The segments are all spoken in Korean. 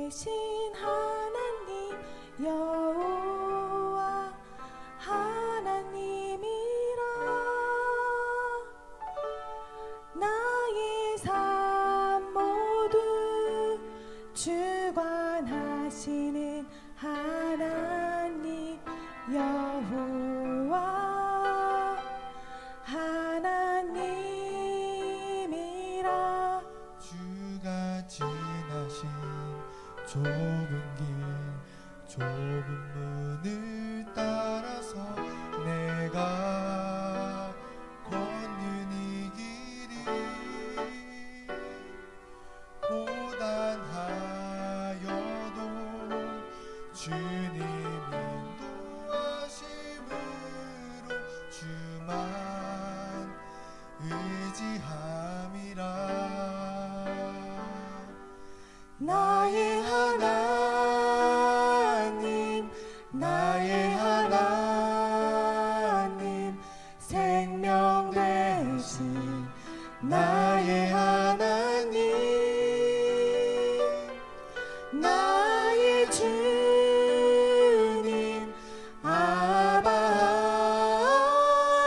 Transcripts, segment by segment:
되신 하나님 여호와 하나님이라. 나의 삶 모두 주관하시는 하나님 여호와 하나님이라. 주가 지나신 좁은 길 좁은 문을 따라서 내가 걷는 이 길이 고단하여도 주님 인도하심으로 주만 의지함이라. 나의 하나님 나의 하나님 생명 되신 나의 하나님 나의 주님 아바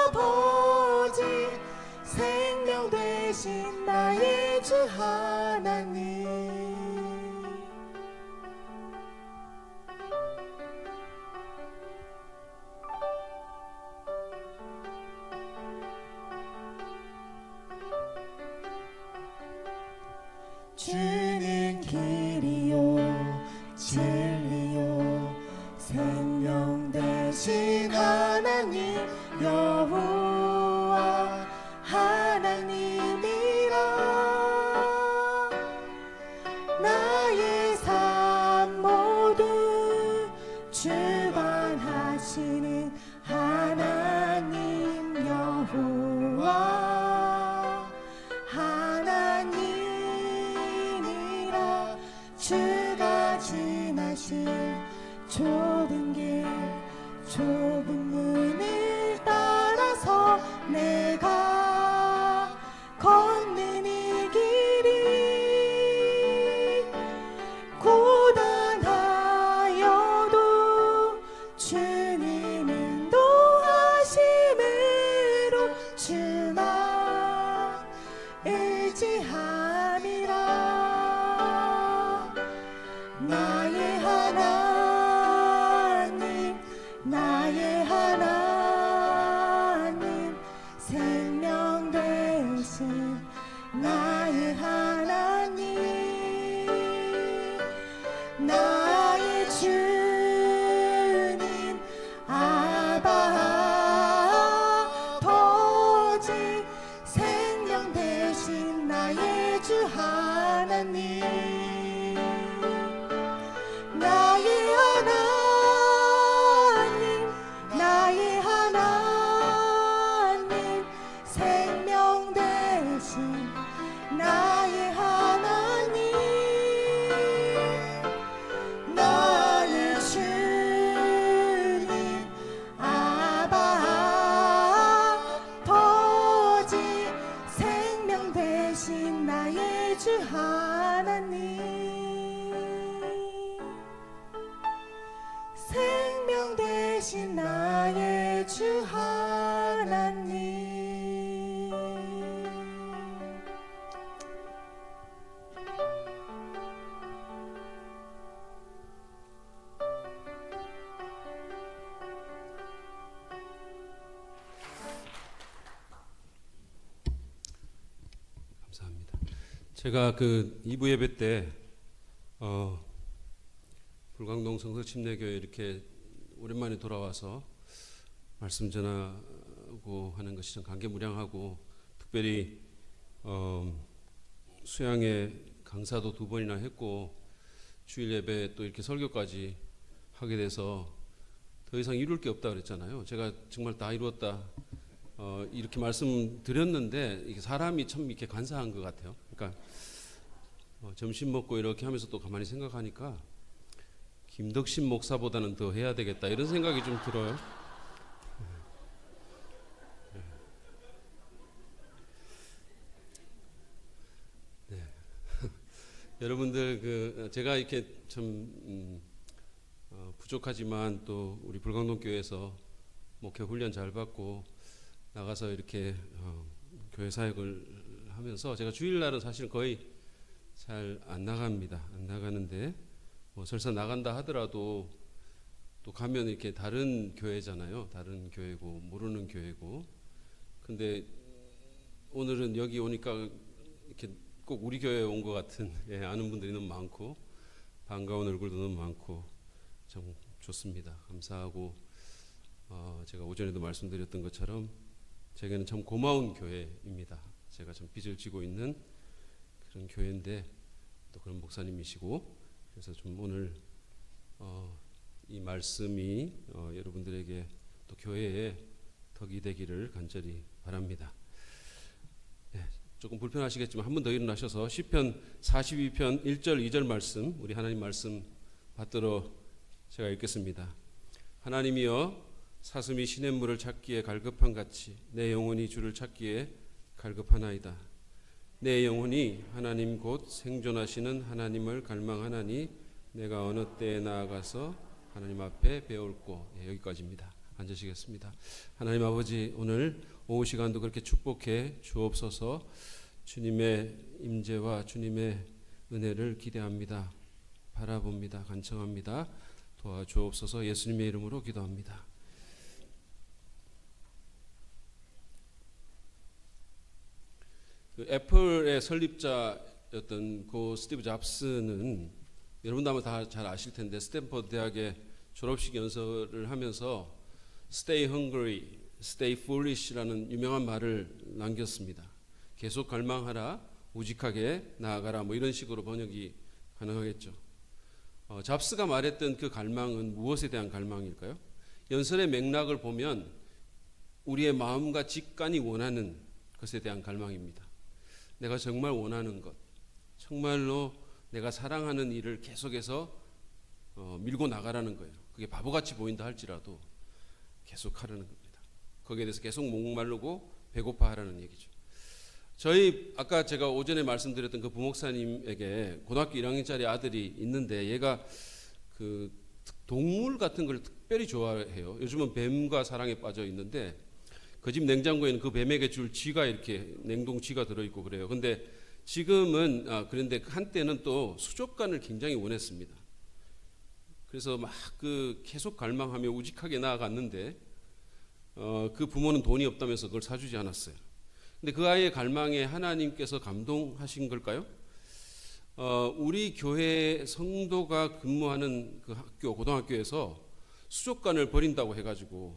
아버지 생명 되신 나의 주 하나님. 주는 길이요 진리요 생명 되신 하나님 여호와 하나님이라. 나의 삶 모두 주관하시는 하나님 여호와 하나님이라. 주가 지나신 좁은 길 좁은 문을 따라서 내가 걷는 이 길이 고단하여도 주님 인도하심으로 주만 의지함이라. 나의 하나님 나의 하나님 생명 되신 나의 하나님 나의 주님 아바 아버지 생명 되신 나의 주 하나님 나의 하나님 나의 하나님 생명 되신 나의 하나님 나의 주님 아바 아버지 생명 되신 나의 주 하나님 생명 되신 나의 주 하나님. 감사합니다. 제가 그 2부 예배 때 불광동 성서침례교회 이렇게 오랜만에 돌아와서 말씀 전하고 하는 것이 참 감개무량하고, 특별히 수양회 강사도 2번이나 했고 주일 예배 또 이렇게 설교까지 하게 돼서 더 이상 이룰 게 없다 그랬잖아요. 제가 정말 다 이루었다 이렇게 말씀드렸는데, 이게 사람이 참 이렇게 간사한 것 같아요. 그러니까 점심 먹고 이렇게 하면서 또 가만히 생각하니까 김덕신 목사보다는 더 해야 되겠다 이런 생각이 좀 들어요. 네. 여러분들 제가 이렇게 참 부족하지만 또 우리 불광동 교회에서 목회 훈련 잘 받고 나가서 이렇게 교회 사역을 하면서 제가 주일날은 사실 거의 잘 안 나갑니다. 안 나가는데 뭐 설사 나간다 하더라도 또 가면 이렇게 다른 교회잖아요. 다른 교회고 모르는 교회고. 근데 오늘은 여기 오니까 이렇게 꼭 우리 교회에 온 것 같은 아는 분들이 너무 많고 반가운 얼굴도 너무 많고 참 좋습니다. 감사하고 제가 오전에도 말씀드렸던 것처럼 제게는 참 고마운 교회입니다. 제가 참 빚을 지고 있는 그런 교회인데 또 그런 목사님이시고 그래서 좀 오늘 이 말씀이 여러분들에게 또 교회에 덕이 되기를 간절히 바랍니다. 조금 불편하시겠지만 한 번 더 일어나셔서 시편 42편 1절 2절 말씀 우리 하나님 말씀 받들어 제가 읽겠습니다. 하나님이여 사슴이 시냇물을 찾기에 갈급한 같이 내 영혼이 주를 찾기에 갈급하나이다. 내 영혼이 하나님 곧 생존하시는 하나님을 갈망하나니 내가 어느 때에 나아가서 하나님 앞에 배울꼬. 여기까지입니다. 앉으시겠습니다. 하나님 아버지 오늘 오후 시간도 그렇게 축복해 주옵소서. 주님의 임재와 주님의 은혜를 기대합니다. 바라봅니다. 간청합니다. 도와주옵소서. 예수님의 이름으로 기도합니다. 애플의 설립자였던 그 스티브 잡스는 여러분도 아마 다 잘 아실 텐데 스탠퍼드 대학의 졸업식 연설을 하면서 Stay hungry, stay foolish라는 유명한 말을 남겼습니다. 계속 갈망하라, 우직하게 나아가라 뭐 이런 식으로 번역이 가능하겠죠. 잡스가 말했던 그 갈망은 무엇에 대한 갈망일까요? 연설의 맥락을 보면 우리의 마음과 직관이 원하는 것에 대한 갈망입니다. 내가 정말 원하는 것, 정말로 내가 사랑하는 일을 계속해서 밀고 나가라는 거예요. 그게 바보같이 보인다 할지라도 계속 하라는 겁니다. 거기에 대해서 계속 목마르고 배고파하라는 얘기죠. 저희 아까 제가 오전에 말씀드렸던 그 부목사님에게 고등학교 1학년짜리 아들이 있는데 얘가 그 동물 같은 걸 특별히 좋아해요. 요즘은 뱀과 사랑에 빠져 있는데 그 집 냉장고에는 그 뱀에게 줄 쥐가 이렇게 냉동 쥐가 들어있고 그래요. 근데 지금은 그런데 한때는 또 수족관을 굉장히 원했습니다. 그래서 막 계속 갈망하며 우직하게 나아갔는데 그 부모는 돈이 없다면서 그걸 사주지 않았어요. 근데 그 아이의 갈망에 하나님께서 감동하신 걸까요? 우리 교회 성도가 근무하는 그 학교 고등학교에서 수족관을 버린다고 해가지고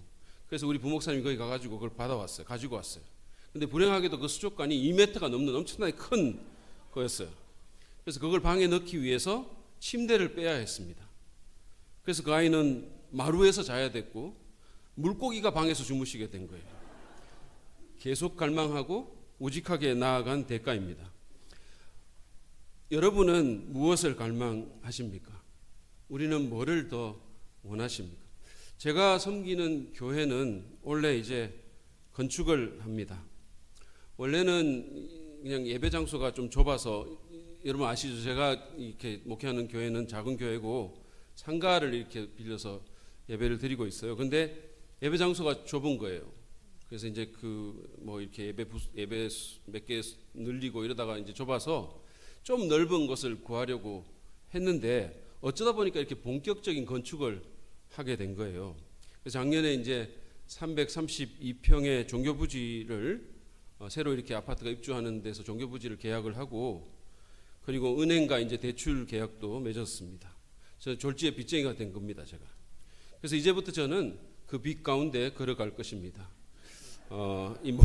그래서 우리 부목사님이 거기 가가지고 그걸 받아왔어요. 가지고 왔어요. 근데 불행하게도 그 수족관이 2m가 넘는 엄청나게 큰 거였어요. 그래서 그걸 방에 넣기 위해서 침대를 빼야 했습니다. 그래서 그 아이는 마루에서 자야 됐고 물고기가 방에서 주무시게 된 거예요. 계속 갈망하고 우직하게 나아간 대가입니다. 여러분은 무엇을 갈망하십니까? 우리는 뭐를 더 원하십니까? 제가 섬기는 교회는 원래 이제 건축을 합니다. 원래는 그냥 예배 장소가 좀 좁아서 여러분 아시죠? 제가 이렇게 목회하는 교회는 작은 교회고 상가를 이렇게 빌려서 예배를 드리고 있어요. 근데 예배 장소가 좁은 거예요. 그래서 이제 뭐 이렇게 예배 몇 개 늘리고 이러다가 이제 좁아서 좀 넓은 것을 구하려고 했는데 어쩌다 보니까 이렇게 본격적인 건축을 하게 된 거예요. 그래서 작년에 이제 332평의 종교부지를 새로 이렇게 아파트가 입주하는 데서 종교부지를 계약을 하고 그리고 은행과 이제 대출 계약도 맺었습니다. 저 졸지에 빚쟁이가 된 겁니다, 제가. 그래서 이제부터 저는 그 빚 가운데 걸어갈 것입니다. 이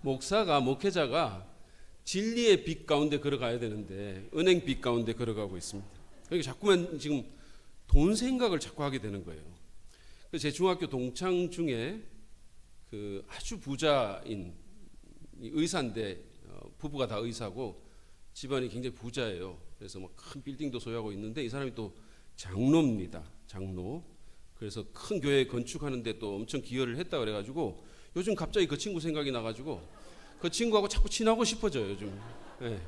목회자가 진리의 빚 가운데 걸어가야 되는데 은행 빚 가운데 걸어가고 있습니다. 그러니까 자꾸만 지금 돈 생각을 자꾸 하게 되는 거예요. 제 중학교 동창 중에 그 아주 부자인 의사인데 부부가 다 의사고 집안이 굉장히 부자예요. 그래서 뭐 큰 빌딩도 소유하고 있는데 이 사람이 또 장로입니다. 장로. 그래서 큰 교회 건축하는데 또 엄청 기여를 했다 그래가지고 요즘 갑자기 그 친구 생각이 나가지고 그 친구하고 자꾸 친하고 싶어져요 요즘. 네.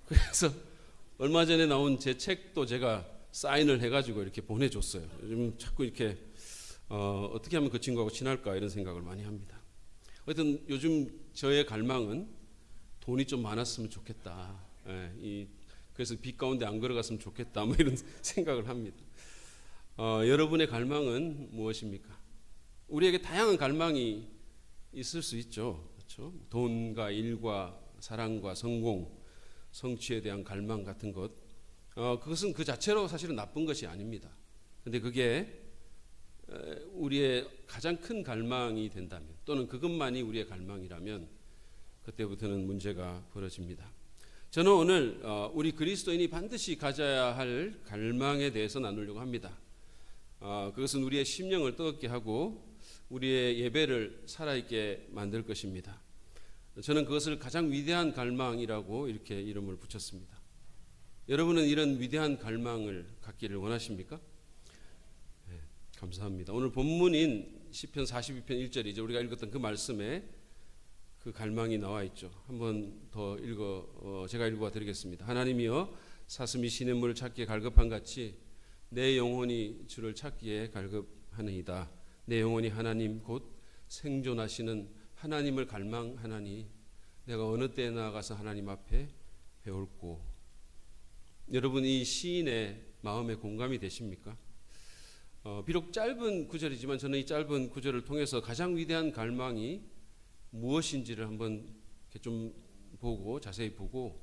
그래서 얼마 전에 나온 제 책도 제가 사인을 해가지고 이렇게 보내줬어요. 요즘 자꾸 이렇게 어떻게 하면 그 친구하고 친할까 이런 생각을 많이 합니다. 하여튼 요즘 저의 갈망은 돈이 좀 많았으면 좋겠다. 그래서 빚 가운데 안 걸어갔으면 좋겠다. 뭐 이런 생각을 합니다. 여러분의 갈망은 무엇입니까? 우리에게 다양한 갈망이 있을 수 있죠. 그렇죠? 돈과 일과 사랑과 성공, 성취에 대한 갈망 같은 것. 그것은 그 자체로 사실은 나쁜 것이 아닙니다. 근데 그게 우리의 가장 큰 갈망이 된다면, 또는 그것만이 우리의 갈망이라면 그때부터는 문제가 벌어집니다. 저는 오늘 우리 그리스도인이 반드시 가져야 할 갈망에 대해서 나누려고 합니다. 그것은 우리의 심령을 뜨겁게 하고 우리의 예배를 살아있게 만들 것입니다. 저는 그것을 가장 위대한 갈망이라고 이렇게 이름을 붙였습니다. 여러분은 이런 위대한 갈망을 갖기를 원하십니까? 네, 감사합니다. 오늘 본문인 시편 42편 1절이죠. 우리가 읽었던 그 말씀에 그 갈망이 나와 있죠. 한번 더 제가 읽어 드리겠습니다. 하나님이여 사슴이 시냇물을 찾기에 갈급한 같이 내 영혼이 주를 찾기에 갈급하느이다. 내 영혼이 하나님 곧 생존하시는 하나님을 갈망하나니 내가 어느 때에 나아가서 하나님 앞에 배울고. 여러분 이 시인의 마음에 공감이 되십니까? 비록 짧은 구절이지만 저는 이 짧은 구절을 통해서 가장 위대한 갈망이 무엇인지를 한번 이렇게 좀 보고 자세히 보고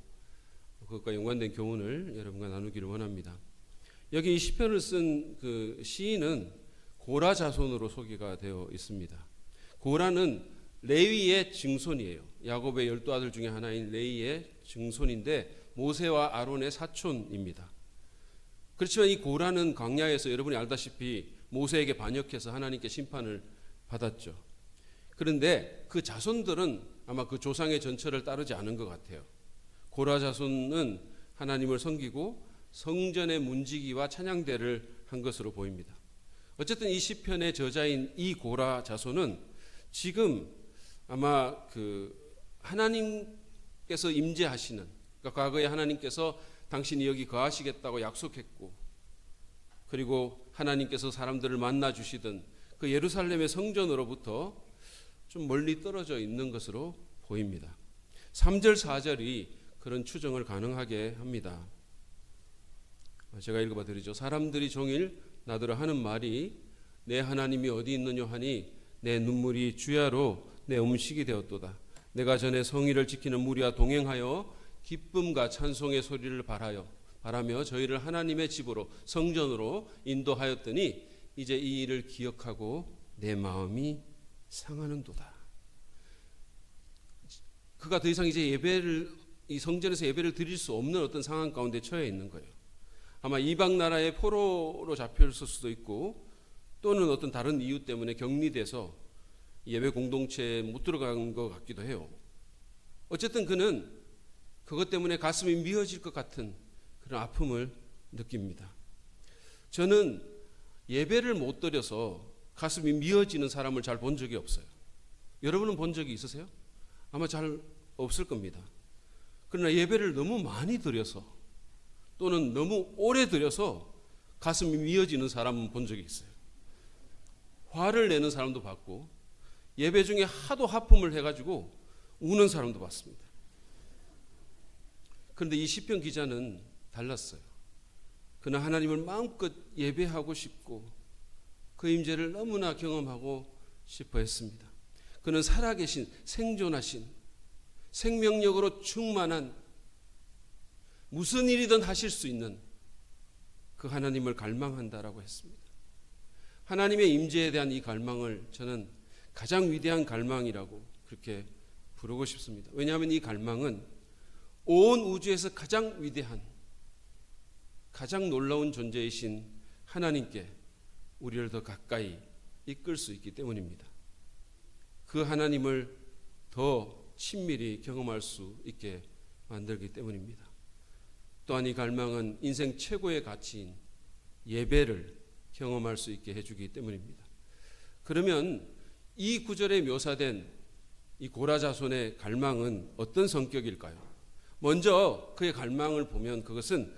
그것과 연관된 교훈을 여러분과 나누기를 원합니다. 여기 이 시편을 쓴 그 시인은 고라 자손으로 소개가 되어 있습니다. 고라는 레위의 증손이에요. 야곱의 12아들 중에 하나인 레위의 증손인데 모세와 아론의 사촌입니다. 그렇지만 이 고라는 광야에서 여러분이 알다시피 모세에게 반역해서 하나님께 심판을 받았죠. 그런데 그 자손들은 아마 그 조상의 전철을 따르지 않은 것 같아요. 고라 자손은 하나님을 섬기고 성전의 문지기와 찬양대를 한 것으로 보입니다. 어쨌든 이 시편의 저자인 이 고라 자손은 지금 아마 그 하나님께서 임재하시는, 그러니까 과거에 하나님께서 당신이 여기 거하시겠다고 약속했고, 그리고 하나님께서 사람들을 만나 주시던 그 예루살렘의 성전으로부터 좀 멀리 떨어져 있는 것으로 보입니다. 3절 4절이 그런 추정을 가능하게 합니다. 제가 읽어봐 드리죠. 사람들이 종일 나더러 하는 말이 내 하나님이 어디 있느냐 하니 내 눈물이 주야로 내 음식이 되었도다. 내가 전에 성의를 지키는 무리와 동행하여 기쁨과 찬송의 소리를 바라며 저희를 하나님의 집으로 성전으로 인도하였더니 이제 이 일을 기억하고 내 마음이 상하는도다. 그가 더 이상 이제 이 성전에서 예배를 드릴 수 없는 어떤 상황 가운데 처해 있는 거예요. 아마 이방 나라의 포로로 잡혔을 수도 있고 또는 어떤 다른 이유 때문에 격리돼서 예배 공동체에 못 들어간 것 같기도 해요. 어쨌든 그는 그것 때문에 가슴이 미어질 것 같은 그런 아픔을 느낍니다. 저는 예배를 못 드려서 가슴이 미어지는 사람을 잘 본 적이 없어요. 여러분은 본 적이 있으세요? 아마 잘 없을 겁니다. 그러나 예배를 너무 많이 드려서 또는 너무 오래 드려서 가슴이 미어지는 사람은 본 적이 있어요. 화를 내는 사람도 봤고 예배 중에 하도 하품을 해가지고 우는 사람도 봤습니다. 그런데 이 시편 기자는 달랐어요. 그는 하나님을 마음껏 예배하고 싶고 그 임재를 너무나 경험하고 싶어 했습니다. 그는 살아계신 생존하신 생명력으로 충만한 무슨 일이든 하실 수 있는 그 하나님을 갈망한다라고 했습니다. 하나님의 임재에 대한 이 갈망을 저는 가장 위대한 갈망이라고 그렇게 부르고 싶습니다. 왜냐하면 이 갈망은 온 우주에서 가장 위대한 가장 놀라운 존재이신 하나님께 우리를 더 가까이 이끌 수 있기 때문입니다. 그 하나님을 더 친밀히 경험할 수 있게 만들기 때문입니다. 또한 이 갈망은 인생 최고의 가치인 예배를 경험할 수 있게 해주기 때문입니다. 그러면 이 구절에 묘사된 이 고라 자손의 갈망은 어떤 성격일까요? 먼저 그의 갈망을 보면 그것은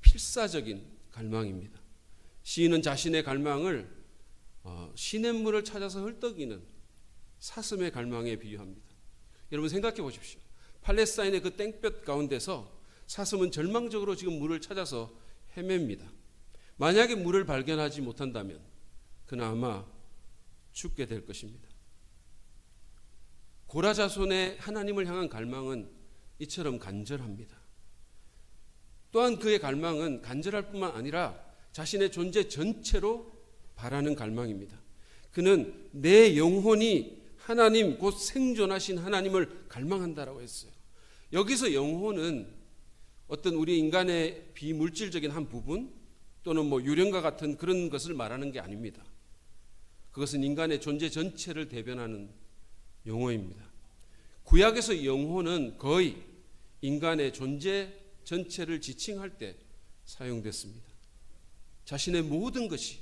필사적인 갈망입니다. 시인은 자신의 갈망을 시냇물을 찾아서 헐떡이는 사슴의 갈망에 비유합니다. 여러분 생각해 보십시오. 팔레스타인의 그 땡볕 가운데서 사슴은 절망적으로 지금 물을 찾아서 헤맵니다. 만약에 물을 발견하지 못한다면 그는 아마 죽게 될 것입니다. 고라 자손의 하나님을 향한 갈망은 이처럼 간절합니다. 또한 그의 갈망은 간절할 뿐만 아니라 자신의 존재 전체로 바라는 갈망입니다. 그는 내 영혼이 하나님 곧 생존하신 하나님을 갈망한다라고 했어요. 여기서 영혼은 어떤 우리 인간의 비물질적인 한 부분 또는 유령과 같은 그런 것을 말하는 게 아닙니다. 그것은 인간의 존재 전체를 대변하는 용어입니다. 구약에서 영혼은 거의 인간의 존재 전체를 지칭할 때 사용됐습니다. 자신의 모든 것이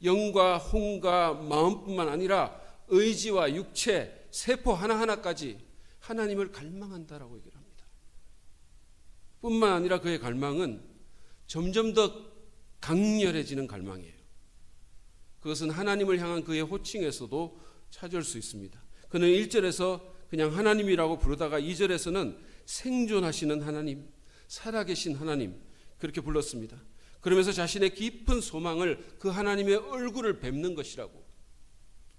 영과 혼과 마음뿐만 아니라 의지와 육체, 세포 하나하나까지 하나님을 갈망한다라고 얘기를 합니다. 뿐만 아니라 그의 갈망은 점점 더 강렬해지는 갈망이에요. 그것은 하나님을 향한 그의 호칭에서도 찾을 수 있습니다. 그는 1절에서 그냥 하나님이라고 부르다가 2절에서는 생존하시는 하나님, 살아계신 하나님 그렇게 불렀습니다. 그러면서 자신의 깊은 소망을 그 하나님의 얼굴을 뵙는 것이라고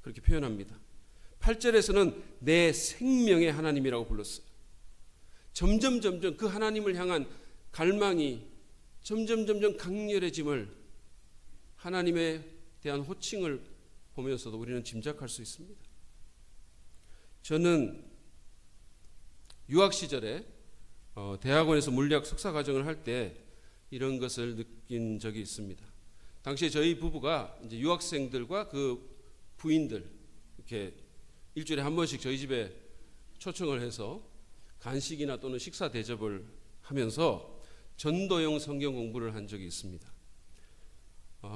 그렇게 표현합니다. 8절에서는 내 생명의 하나님이라고 불렀어요. 점점 그 하나님을 향한 갈망이 점점 강렬해짐을 하나님에 대한 호칭을 보면서도 우리는 짐작할 수 있습니다. 저는 유학 시절에 대학원에서 물리학 석사 과정을 할 때 이런 것을 느낀 적이 있습니다. 당시에 저희 부부가 이제 유학생들과 그 부인들 이렇게 일주일에 한 번씩 저희 집에 초청을 해서 간식이나 또는 식사 대접을 하면서 전도형 성경 공부를 한 적이 있습니다.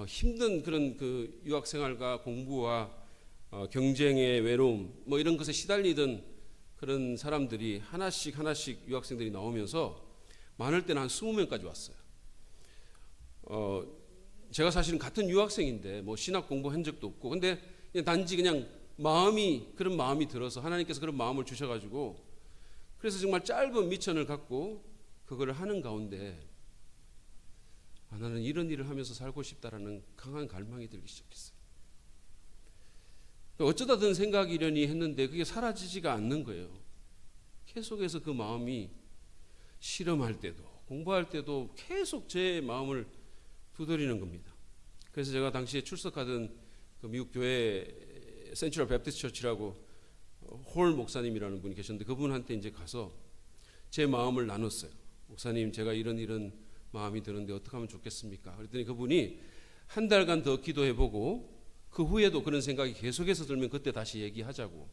힘든 그런 그 유학 생활과 공부와 경쟁의 외로움 이런 것에 시달리던 그런 사람들이 하나씩 유학생들이 나오면서 많을 때는 한 20명까지 왔어요. 제가 사실은 같은 유학생인데 신학 공부한 적도 없고 근데 단지 그냥 그런 마음이 들어서 하나님께서 그런 마음을 주셔가지고 그래서 정말 짧은 미천을 갖고 그걸 하는 가운데 나는 이런 일을 하면서 살고 싶다라는 강한 갈망이 들기 시작했어요. 어쩌다 든 생각이려니 했는데 그게 사라지지가 않는 거예요. 계속해서 그 마음이 실험할 때도 공부할 때도 계속 제 마음을 두드리는 겁니다. 그래서 제가 당시에 출석하던 그 미국 교회 센트럴 베프티스트 처치라고 홀 목사님이라는 분이 계셨는데 그분한테 이제 가서 제 마음을 나눴어요. 목사님, 제가 이런 마음이 드는데 어떻게 하면 좋겠습니까? 그랬더니 그분이 한 달간 더 기도해보고 그 후에도 그런 생각이 계속해서 들면 그때 다시 얘기하자고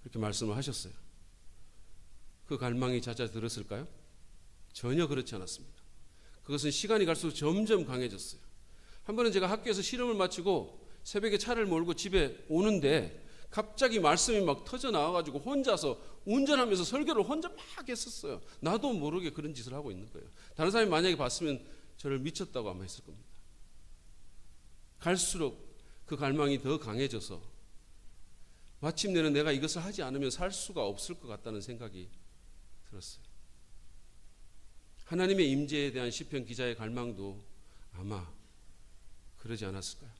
그렇게 말씀을 하셨어요. 그 갈망이 잦아들었을까요? 전혀 그렇지 않았습니다. 그것은 시간이 갈수록 점점 강해졌어요. 한 번은 제가 학교에서 실험을 마치고 새벽에 차를 몰고 집에 오는데 갑자기 말씀이 막 터져 나와가지고 혼자서 운전하면서 설교를 혼자 막 했었어요. 나도 모르게 그런 짓을 하고 있는 거예요. 다른 사람이 만약에 봤으면 저를 미쳤다고 아마 했을 겁니다. 갈수록 그 갈망이 더 강해져서 마침내는 내가 이것을 하지 않으면 살 수가 없을 것 같다는 생각이 들었어요. 하나님의 임재에 대한 시편 기자의 갈망도 아마 그러지 않았을까요?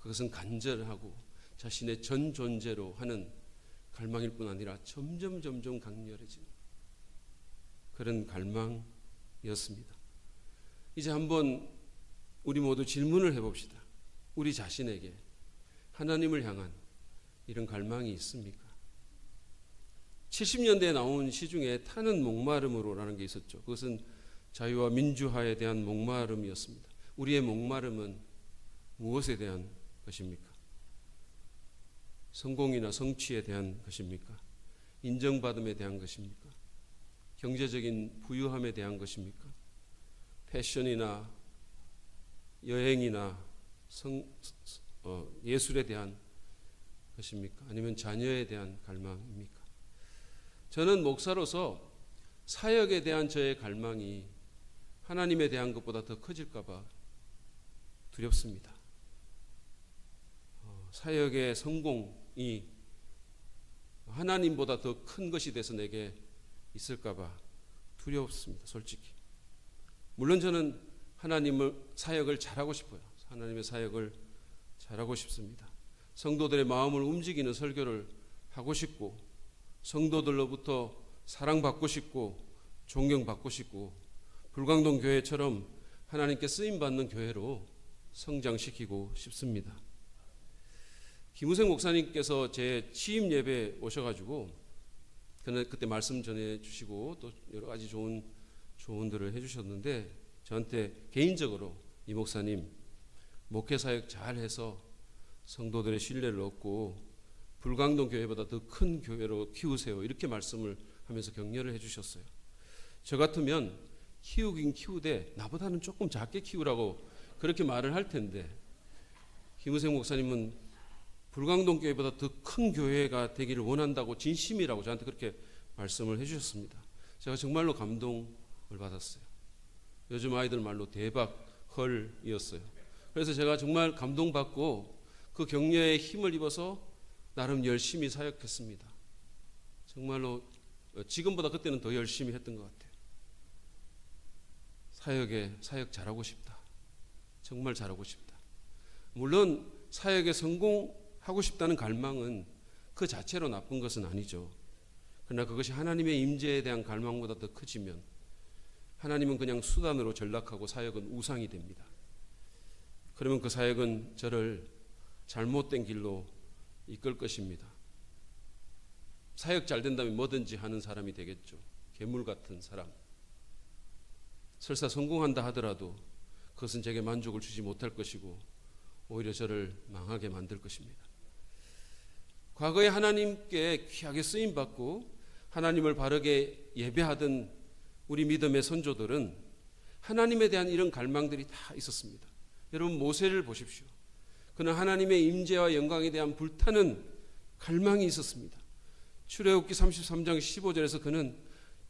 그것은 간절하고 자신의 전 존재로 하는 갈망일 뿐 아니라 점점 강렬해지는 그런 갈망이었습니다. 이제 한번 우리 모두 질문을 해봅시다. 우리 자신에게 하나님을 향한 이런 갈망이 있습니까? 70년대에 나온 시 중에 타는 목마름으로라는 게 있었죠. 그것은 자유와 민주화에 대한 목마름이었습니다. 우리의 목마름은 무엇에 대한 것입니까? 성공이나 성취에 대한 것입니까? 인정받음에 대한 것입니까? 경제적인 부유함에 대한 것입니까? 패션이나 여행이나 예술에 대한 것입니까? 아니면 자녀에 대한 갈망입니까? 저는 목사로서 사역에 대한 저의 갈망이 하나님에 대한 것보다 더 커질까 봐 두렵습니다. 사역의 성공이 하나님보다 더 큰 것이 돼서 내게 있을까 봐 두렵습니다. 솔직히. 물론 저는 하나님의 사역을 잘하고 싶어요. 하나님의 사역을 잘하고 싶습니다. 성도들의 마음을 움직이는 설교를 하고 싶고, 성도들로부터 사랑받고 싶고, 존경받고 싶고, 불광동 교회처럼 하나님께 쓰임받는 교회로 성장시키고 싶습니다. 김우생 목사님께서 제 취임 예배에 오셔가지고 그때 말씀 전해주시고 또 여러 가지 좋은 조언들을 해주셨는데, 저한테 개인적으로 이 목사님 목회사역 잘해서 성도들의 신뢰를 얻고 불광동 교회보다 더 큰 교회로 키우세요, 이렇게 말씀을 하면서 격려를 해주셨어요. 저 같으면 키우긴 키우되 나보다는 조금 작게 키우라고 그렇게 말을 할 텐데, 김우생 목사님은 불광동 교회보다 더 큰 교회가 되기를 원한다고 진심이라고 저한테 그렇게 말씀을 해주셨습니다. 제가 정말로 감동을 받았어요. 요즘 아이들 말로 대박 헐이었어요. 그래서 제가 정말 감동받고 그 격려에 힘을 입어서 나름 열심히 사역했습니다. 정말로 지금보다 그때는 더 열심히 했던 것 같아요. 사역 잘하고 싶다. 정말 잘하고 싶다. 물론 사역에 성공하고 싶다는 갈망은 그 자체로 나쁜 것은 아니죠. 그러나 그것이 하나님의 임재에 대한 갈망보다 더 커지면 하나님은 그냥 수단으로 전락하고 사역은 우상이 됩니다. 그러면 그 사역은 저를 잘못된 길로 이끌 것입니다. 사역 잘 된다면 뭐든지 하는 사람이 되겠죠. 괴물 같은 사람. 설사 성공한다 하더라도 그것은 제게 만족을 주지 못할 것이고 오히려 저를 망하게 만들 것입니다. 과거에 하나님께 귀하게 쓰임받고 하나님을 바르게 예배하던 우리 믿음의 선조들은 하나님에 대한 이런 갈망들이 다 있었습니다. 여러분, 모세를 보십시오. 그는 하나님의 임재와 영광에 대한 불타는 갈망이 있었습니다. 출애굽기 33장 15절에서 그는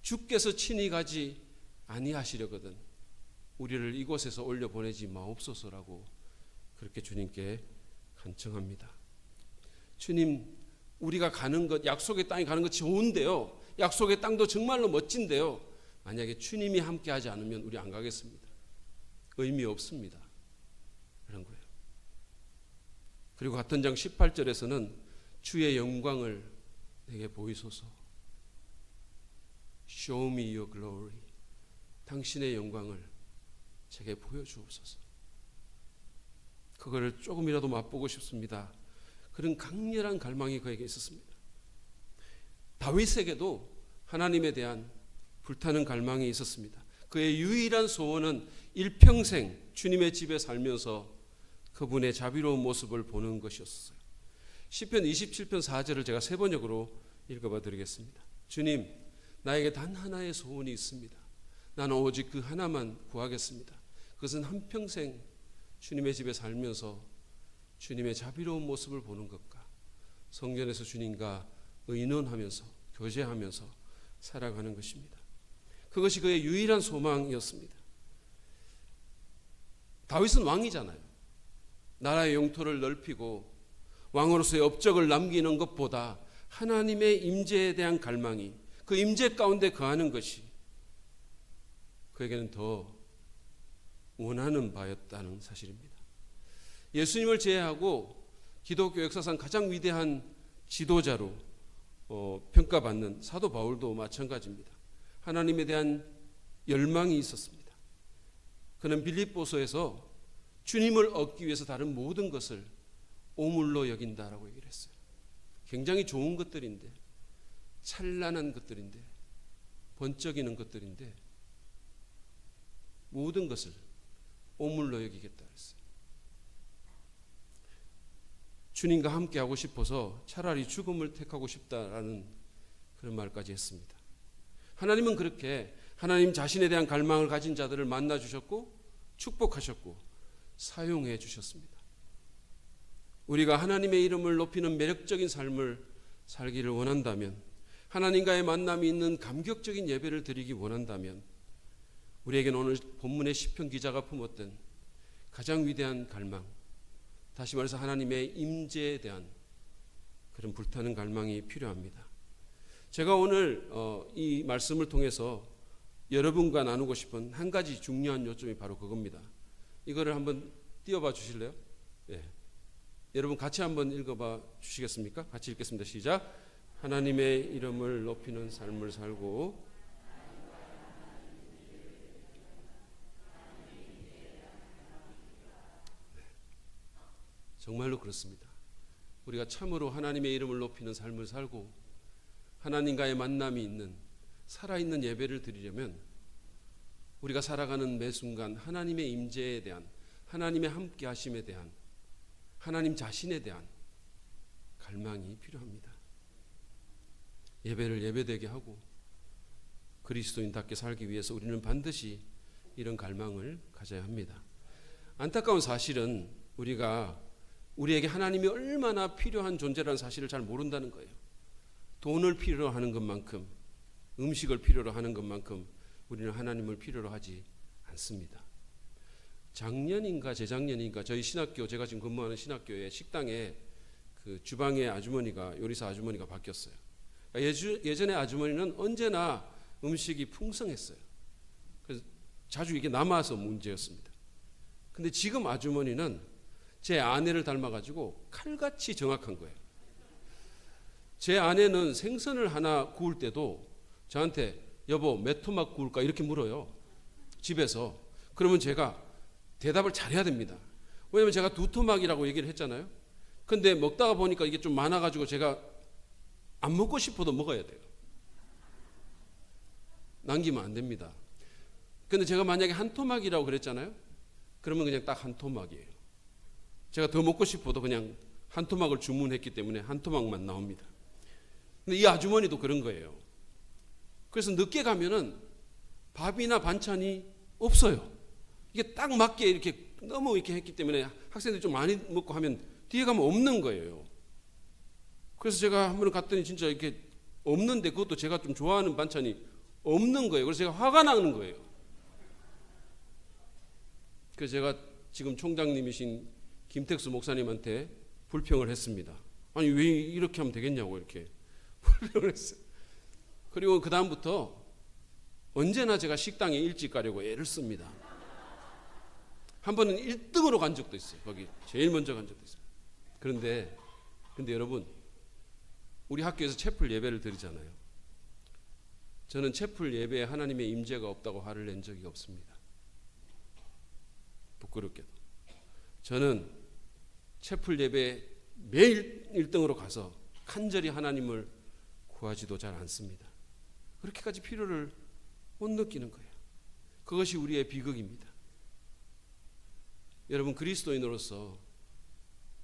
주께서 친히 가지 아니하시려거든 우리를 이곳에서 올려보내지 마옵소서라고 그렇게 주님께 간청합니다. 주님, 우리가 가는 것, 약속의 땅에 가는 것 좋은데요, 약속의 땅도 정말로 멋진데요, 만약에 주님이 함께하지 않으면 우리 안 가겠습니다. 의미 없습니다. 그런 거예요. 그리고 같은 장 18절에서는 주의 영광을 내게 보이소서. Show me your glory. 당신의 영광을 제게 보여주옵소서. 그거를 조금이라도 맛보고 싶습니다. 그런 강렬한 갈망이 그에게 있었습니다. 다윗에게도 하나님에 대한 불타는 갈망이 있었습니다. 그의 유일한 소원은 일평생 주님의 집에 살면서 그분의 자비로운 모습을 보는 것이었어요. 시편 27편 4절을 제가 세 번역으로 읽어봐 드리겠습니다. 주님, 나에게 단 하나의 소원이 있습니다. 나는 오직 그 하나만 구하겠습니다. 그것은 한평생 주님의 집에 살면서 주님의 자비로운 모습을 보는 것과 성전에서 주님과 의논하면서 교제하면서 살아가는 것입니다. 그것이 그의 유일한 소망이었습니다. 다윗은 왕이잖아요. 나라의 영토를 넓히고 왕으로서의 업적을 남기는 것보다 하나님의 임재에 대한 갈망이, 그 임재 가운데 거하는 것이 그에게는 더 원하는 바였다는 사실입니다. 예수님을 제외하고 기독교 역사상 가장 위대한 지도자로 평가받는 사도 바울도 마찬가지입니다. 하나님에 대한 열망이 있었습니다. 그는 빌립보서에서 주님을 얻기 위해서 다른 모든 것을 오물로 여긴다라고 얘기를 했어요. 굉장히 좋은 것들인데, 찬란한 것들인데, 번쩍이는 것들인데 모든 것을 오물로 여기겠다 했어요. 주님과 함께 하고 싶어서 차라리 죽음을 택하고 싶다라는 그런 말까지 했습니다. 하나님은 그렇게 하나님 자신에 대한 갈망을 가진 자들을 만나 주셨고 축복하셨고 사용해 주셨습니다. 우리가 하나님의 이름을 높이는 매력적인 삶을 살기를 원한다면, 하나님과의 만남이 있는 감격적인 예배를 드리기 원한다면 우리에게는 오늘 본문의 시편 기자가 품었던 가장 위대한 갈망, 다시 말해서 하나님의 임재에 대한 그런 불타는 갈망이 필요합니다. 제가 오늘 이 말씀을 통해서 여러분과 나누고 싶은 한 가지 중요한 요점이 바로 그겁니다. 이거를 한번 띄워봐 주실래요? 예. 여러분 같이 한번 읽어봐 주시겠습니까? 같이 읽겠습니다. 시작. 하나님의 이름을 높이는 삶을 살고 정말로 그렇습니다. 우리가 참으로 하나님의 이름을 높이는 삶을 살고 하나님과의 만남이 있는 살아있는 예배를 드리려면 우리가 살아가는 매 순간 하나님의 임재에 대한, 하나님의 함께 하심에 대한, 하나님 자신에 대한 갈망이 필요합니다. 예배를 예배되게 하고 그리스도인답게 살기 위해서 우리는 반드시 이런 갈망을 가져야 합니다. 안타까운 사실은 우리에게 하나님이 얼마나 필요한 존재라는 사실을 잘 모른다는 거예요. 돈을 필요로 하는 것만큼, 음식을 필요로 하는 것만큼 우리는 하나님을 필요로 하지 않습니다. 작년인가 재작년인가 저희 신학교, 제가 지금 근무하는 신학교의 식당에 그 주방의 아주머니가, 요리사 아주머니가 바뀌었어요. 예전에 아주머니는 언제나 음식이 풍성했어요. 그래서 자주 이게 남아서 문제였습니다. 근데 지금 아주머니는 제 아내를 닮아가지고 칼같이 정확한 거예요. 제 아내는 생선을 하나 구울 때도 저한테 여보 몇 토막 구울까 이렇게 물어요. 집에서. 그러면 제가 대답을 잘해야 됩니다. 왜냐면 제가 2토막이라고 얘기를 했잖아요. 근데 먹다가 보니까 이게 좀 많아가지고 제가 안 먹고 싶어도 먹어야 돼요. 남기면 안 됩니다. 근데 제가 만약에 1토막이라고 그랬잖아요. 그러면 그냥 딱 1토막이에요. 제가 더 먹고 싶어도 그냥 1토막을 주문했기 때문에 1토막만 나옵니다. 근데 이 아주머니도 그런 거예요. 그래서 늦게 가면은 밥이나 반찬이 없어요. 이게 딱 맞게 이렇게 너무 이렇게 했기 때문에 학생들이 좀 많이 먹고 하면 뒤에 가면 없는 거예요. 그래서 제가 한 번 갔더니 진짜 이렇게 없는데 그것도 제가 좀 좋아하는 반찬이 없는 거예요. 그래서 제가 화가 나는 거예요. 그래서 제가 지금 총장님이신 김택수 목사님한테 불평을 했습니다. 아니 왜 이렇게 하면 되겠냐고 이렇게 불평을 했어요. 그리고 그 다음부터 언제나 제가 식당에 일찍 가려고 애를 씁니다. 한 번은 1등으로 간 적도 있어요. 거기 제일 먼저 간 적도 있어요. 그런데 여러분 우리 학교에서 채플 예배를 드리잖아요. 저는 채플 예배에 하나님의 임재가 없다고 화를 낸 적이 없습니다. 부끄럽게도. 저는 채플 예배에 매일 1등으로 가서 간절히 하나님을 구하지도 잘 않습니다. 그렇게까지 필요를 못 느끼는 거예요. 그것이 우리의 비극입니다. 여러분 그리스도인으로서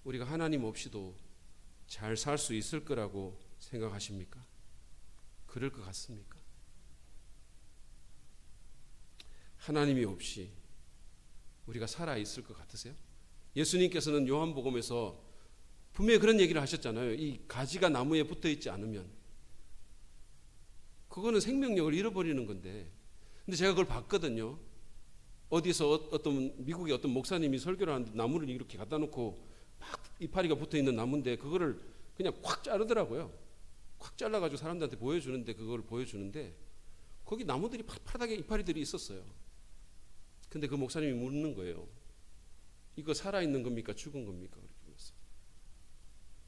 우리가 하나님 없이도 잘 살 수 있을 거라고 생각하십니까? 그럴 것 같습니까? 하나님이 없이 우리가 살아 있을 것 같으세요? 예수님께서는 요한복음에서 분명히 그런 얘기를 하셨잖아요. 이 가지가 나무에 붙어 있지 않으면 그거는 생명력을 잃어버리는 건데. 근데 제가 그걸 봤거든요. 어디서 어떤 미국의 어떤 목사님이 설교를 하는데 나무를 이렇게 갖다 놓고 막 이파리가 붙어 있는 나무인데 그거를 그냥 콱 자르더라고요. 콱 잘라가지고 사람들한테 보여주는데 그걸 보여주는데 거기 나무들이 파랗게 이파리들이 있었어요. 근데 그 목사님이 묻는 거예요. 이거 살아있는 겁니까? 죽은 겁니까? 그렇게 물었어요.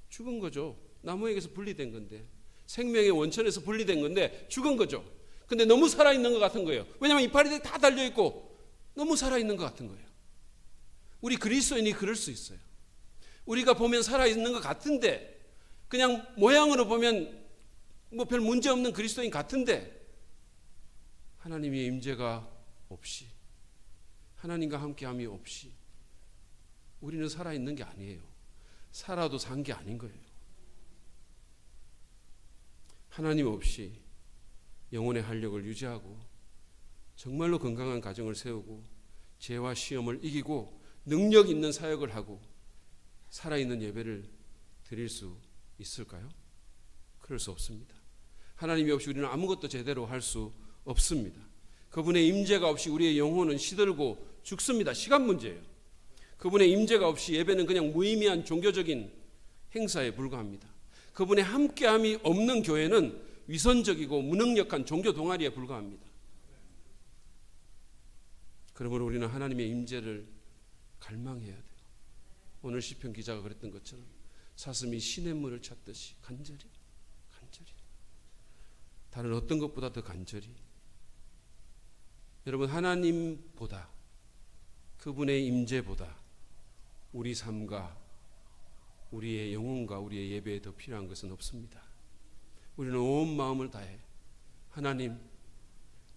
죽은 거죠. 나무에게서 분리된 건데 생명의 원천에서 분리된 건데 죽은 거죠. 근데 너무 살아있는 것 같은 거예요. 왜냐하면 이파리들이 다 달려있고 너무 살아있는 것 같은 거예요. 우리 그리스도인이 그럴 수 있어요. 우리가 보면 살아있는 것 같은데 그냥 모양으로 보면 뭐 별 문제 없는 그리스도인 같은데 하나님의 임재가 없이 하나님과 함께함이 없이 우리는 살아있는 게 아니에요. 살아도 산 게 아닌 거예요. 하나님 없이 영혼의 활력을 유지하고 정말로 건강한 가정을 세우고 죄와 시험을 이기고 능력 있는 사역을 하고 살아있는 예배를 드릴 수 있을까요? 그럴 수 없습니다. 하나님이 없이 우리는 아무것도 제대로 할 수 없습니다. 그분의 임재가 없이 우리의 영혼은 시들고 죽습니다. 시간 문제예요. 그분의 임재가 없이 예배는 그냥 무의미한 종교적인 행사에 불과합니다. 그분의 함께함이 없는 교회는 위선적이고 무능력한 종교 동아리에 불과합니다. 그러므로 우리는 하나님의 임재를 갈망해야 돼요. 오늘 시편 기자가 그랬던 것처럼 사슴이 시냇물을 찾듯이 간절히 다른 어떤 것보다 더 간절히. 여러분, 하나님보다, 그분의 임재보다 우리 삶과 우리의 영혼과 우리의 예배에 더 필요한 것은 없습니다. 우리는 온 마음을 다해 하나님,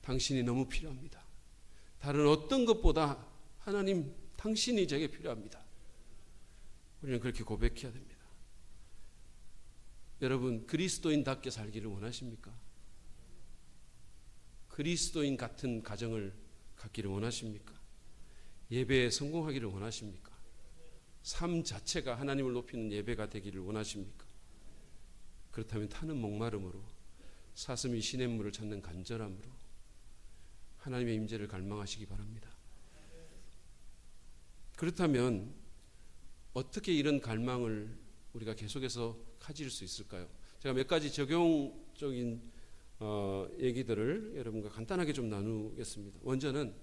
당신이 너무 필요합니다. 다른 어떤 것보다 하나님, 당신이 제게 필요합니다. 우리는 그렇게 고백해야 됩니다. 여러분, 그리스도인답게 살기를 원하십니까? 그리스도인 같은 가정을 갖기를 원하십니까? 예배에 성공하기를 원하십니까? 삶 자체가 하나님을 높이는 예배가 되기를 원하십니까? 그렇다면 타는 목마름으로, 사슴이 시냇물을 찾는 간절함으로 하나님의 임재를 갈망하시기 바랍니다. 그렇다면 어떻게 이런 갈망을 우리가 계속해서 가질 수 있을까요? 제가 몇 가지 적용적인 얘기들을 여러분과 간단하게 좀 나누겠습니다. 먼저는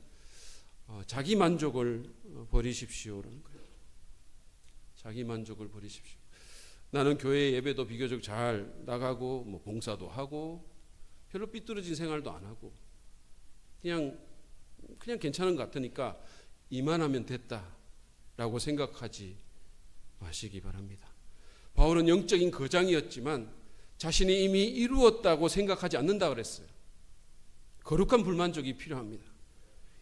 자기 만족을 버리십시오라는 거예요. 자기 만족을 버리십시오. 나는 교회 예배도 비교적 잘 나가고 뭐 봉사도 하고 별로 삐뚤어진 생활도 안 하고 그냥 괜찮은 것 같으니까 이만하면 됐다라고 생각하지 마시기 바랍니다. 바울은 영적인 거장이었지만 자신이 이미 이루었다고 생각하지 않는다 그랬어요. 거룩한 불만족이 필요합니다.